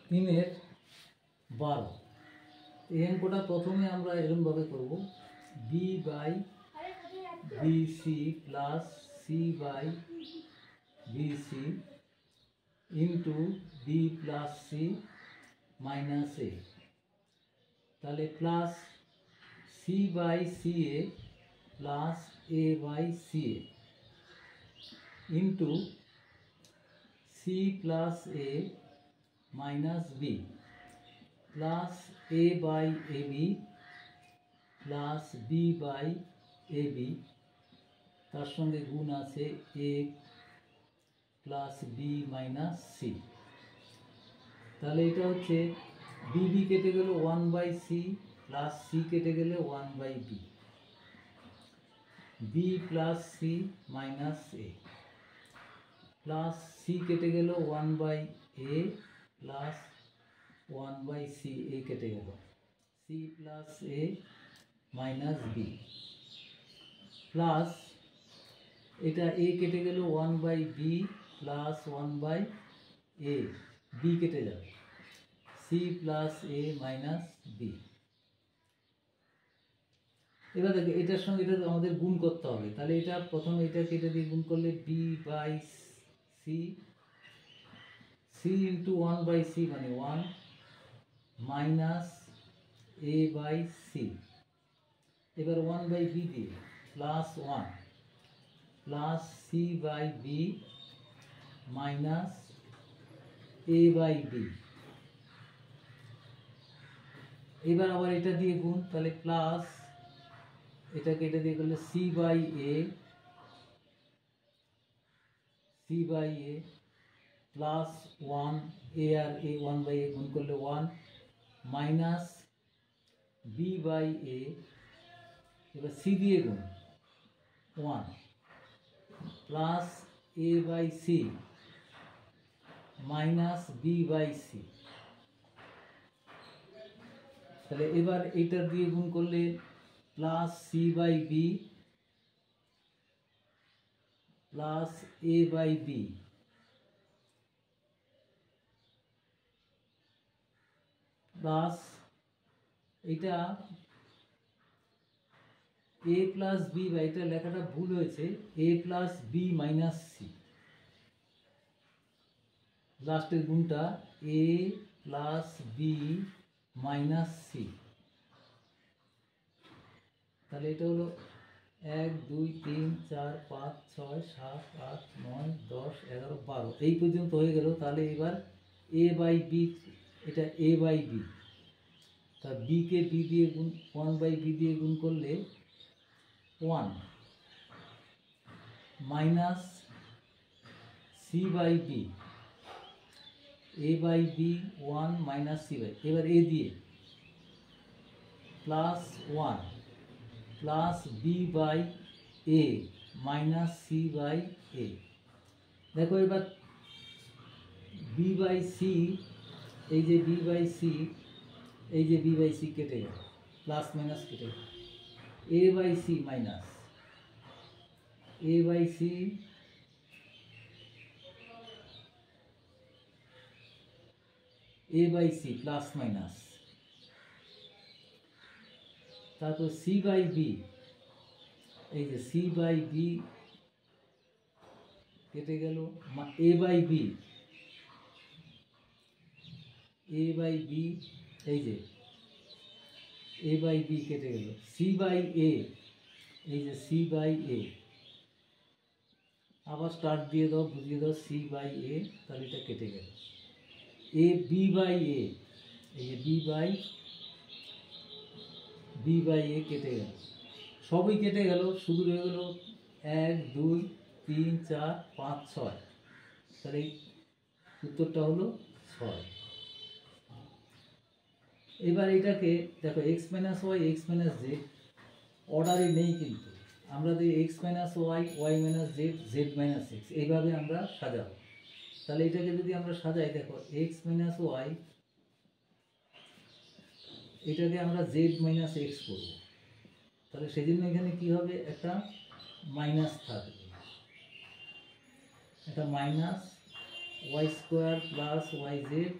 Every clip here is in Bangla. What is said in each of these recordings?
3 12 এই অঙ্কটা প্রথমে আমরা এরকমভাবে করব B by BC plus C by BC into B plus C minus A, তাহলে plus C by C A plus A by C A into C plus A minus B plus A by A B plus B by A B, তার সঙ্গে গুণ আছে A plus B minus C. তাহলে এটা হচ্ছে বি বি কেটে গেল 1/c প্লাস সি কেটে গেলে 1/b, B plus C minus A plus C কেটে গেল 1/a প্লাস 1/c, এ কেটে গেল C plus A minus B plus এটা এ কেটে গেল 1/b প্লাস 1/a, বি কেটে যাবে C plus A minus B. এবার দেখো এটার সঙ্গে এটা আমাদের গুণ করতে হবে, তাহলে এটা প্রথমে এটা কেটে দিয়ে গুণ করলে B by C, C into 1/c মানে 1 মাইনাস এ বাই সি, এবার 1/b দিয়ে plus 1 plus C by B minus A by B, এবার আবার এটা দিয়ে গুণ, তাহলে প্লাস এটাকে এটা দিয়ে করলে C by A plus 1 A আর এ 1/a গুণ করলে 1 মাইনাস বি বাই এ, এবার সি দিয়ে গুণ 1 plus A by C minus B by C. তাহলে এবার এটা দিয়ে গুণ করলে plus C by B plus A by B plus এটা এ প্লাস বি বা এটা লেখাটা ভুল হয়েছে, A plus B minus C, লাস্টের গুণটা A plus B minus C. তাহলে এটা হলো 1 2 3 4 5 6 7 8 9 10 11 12 এই পর্যন্ত হয়ে গেল। তাহলে এবার এ বাই বি, এটা এ বাই বি, তা বি কে বি দিয়ে গুণ 1/b দিয়ে গুণ করলে 1 minus C by B, A by B 1 minus C by, এবার এ দিয়ে plus 1 plus B by A minus C by A. দেখো এবার বি বাই সি, এই যে বি বাই সি, এই যে বি বাই সি কেটে গেল, প্লাস মাইনাস কেটে গেল, A by C minus A by C A by C plus minus, তারপর সি বাই বি, এই যে সি বাই বি কেটে গেল, এ বাই বি এই যে এ বাই বি কেটে গেল, সি বাই এ, এই যে সি বাই এ, আবার স্টার্ট দিয়ে দাও, বুঝিয়ে দাও সি বাই এ, তাহলে এটা কেটে গেল, এ বি বাই এ, এই যে বি বাই এ কেটে গেল, সবই কেটে গেল, শুধু রয়ে গেল 1 2 3 4 5 6, তাহলে উত্তরটা হলো 6। এবার এটাকে দেখো X minus Y X minus Z অর্ডারে নেই, কিন্তু আমরা দিই X minus Y Y minus Z Z minus X, এইভাবে আমরা সাজাবো। তাহলে এটাকে যদি আমরা সাজাই, দেখো এক্স মাইনাস ওয়াই, এটাকে আমরা জেড মাইনাস এক্স করবো, তাহলে সেজন্য এখানে কি হবে, একটা মাইনাস থাকবে, একটা minus Y square plus Y Z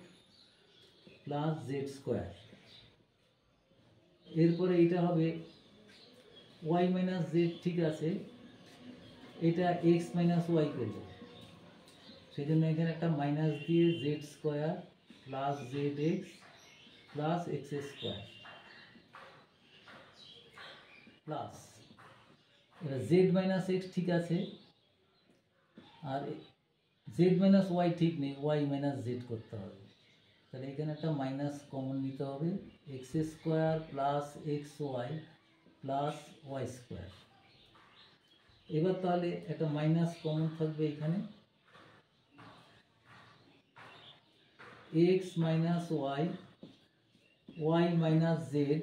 plus Z square. এরপরে এটা হবে ওয়াই মাইনাস জেড, ঠিক আছে, এটা এক্স মাইনাস ওয়াই করবো, সেই জন্য এখানে একটা মাইনাস দিয়ে Z square plus Z X plus X square plus এবার জেড মাইনাস এক্স, ঠিক আছে, আর জেড মাইনাস ওয়াই ঠিক নেই, ওয়াই মাইনাস জেড করতে হবে, তাহলে এখানে একটা মাইনাস কমন নিতে হবে, X square plus X Y plus Y square. এবার তাহলে একটা মাইনাস কমন থাকবে এখানে, X minus Y Y minus Z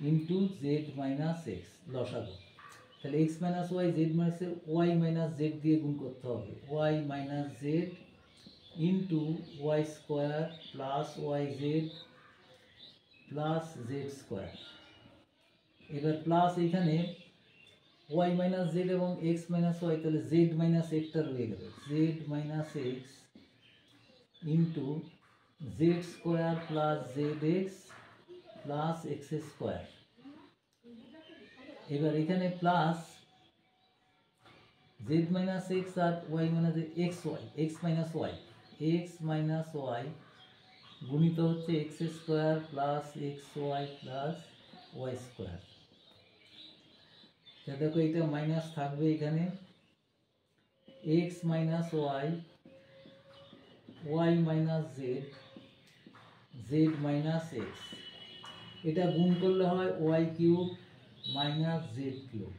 into Z minus X লসাগু। তাহলে X minus Y Z minus Y minus Z দিয়ে গুণ করতে হবে, Y minus Z into Y square plus Y Z plus Z square. এবার প্লাস এখানে ওয়াই মাইনাস জেড এবং এক্স মাইনাস ওয়াই, তাহলে জেড মাইনাস এক্সটা রয়ে গেল, Z minus X into Z square plus Z X plus X square. এবার এখানে প্লাস জেড মাইনাস এক্স আর Y minus X Y, X minus Y গুণিত হচ্ছে X square plus X Y plus Y square. দেখো এটা মাইনাস থাকবে এখানে, X minus Y Y minus Z Z minus X, এটা গুণ করলে হয় Y cube minus Z cube,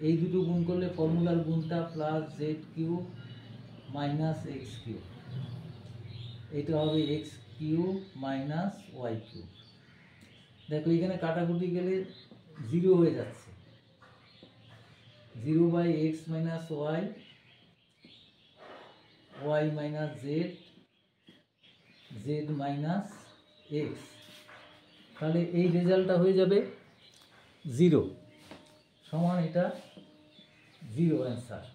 এই দুটো গুণ করলে ফর্মুলার গুণটা plus Z cube minus x cube, এটা হবে X cube minus Y cube. দেখো এখানে কাটাকুটি গেলে জিরো হয়ে যাচ্ছে, zero by X minus Y Y minus Z Z minus X, তাহলে এই রেজাল্টটা হয়ে যাবে জিরো, সমান এটা জিরো অ্যান্সার।